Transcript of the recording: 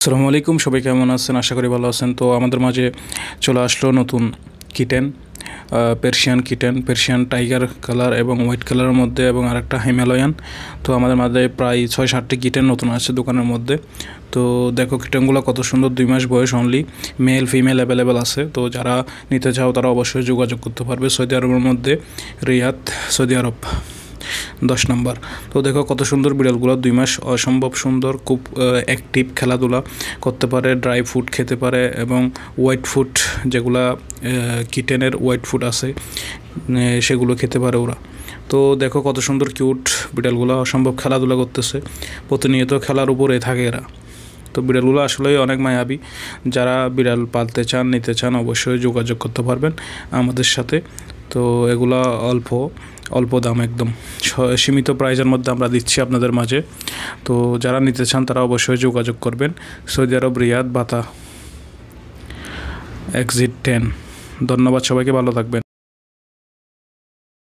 আসসালামু আলাইকুম, সবাই কেমন আছেন? আশা করি ভালো আছেন। তো আমাদের মাঝে চলে আসলো নতুন কিটেন, পের্শিয়ান টাইগার কালার এবং হোয়াইট কালারের মধ্যে, এবং আরেকটা হিমালয়ান। তো আমাদের মাঝে প্রায় 6-7টি কিটেন নতুন আছে দোকানের মধ্যে। তো দেখো কিটেনগুলো কত সুন্দর, 2 মাস বয়স অনলি, মেল ফিমেল অ্যাভেলেবেল আছে। তো যারা নিতে চাও তারা অবশ্যই যোগাযোগ করতে পারবে। সৌদি আরবের মধ্যে রিয়াদ, সৌদি আরব 10 নম্বর। তো দেখো কত সুন্দর বিড়ালগুলো, 2 মাস, অসম্ভব সুন্দর, খুব অ্যাক্টিভ, খেলাধুলা করতে পারে, ড্রাই ফুড খেতে পারে, এবং হোয়াইট ফুড যেগুলা কিটেনের হোয়াইট ফুড আছে সেগুলো খেতে পারে ওরা। তো দেখো কত সুন্দর কিউট বিড়ালগুলো, অসম্ভব খেলাধুলা করতেছে, প্রতিনিয়ত খেলার উপরে থাকে এরা। তো বিড়ালগুলো আসলেই অনেক মায়াবী। যারা বিড়াল পালতে চান, নিতে চান, অবশ্যই যোগাযোগ করতে পারবেন আমাদের সাথে। তো এগুলা অল্প দাম, একদম সীমিত প্রাইজের মধ্যে আমরা দিচ্ছি আপনাদের মাঝে। তো যারা নিতে চান তারা অবশ্যই যোগাযোগ করবেন। সৌদি আরব, রিয়াদ, বাতা, এক্সিট 10। ধন্যবাদ সবাইকে, ভালো থাকবেন।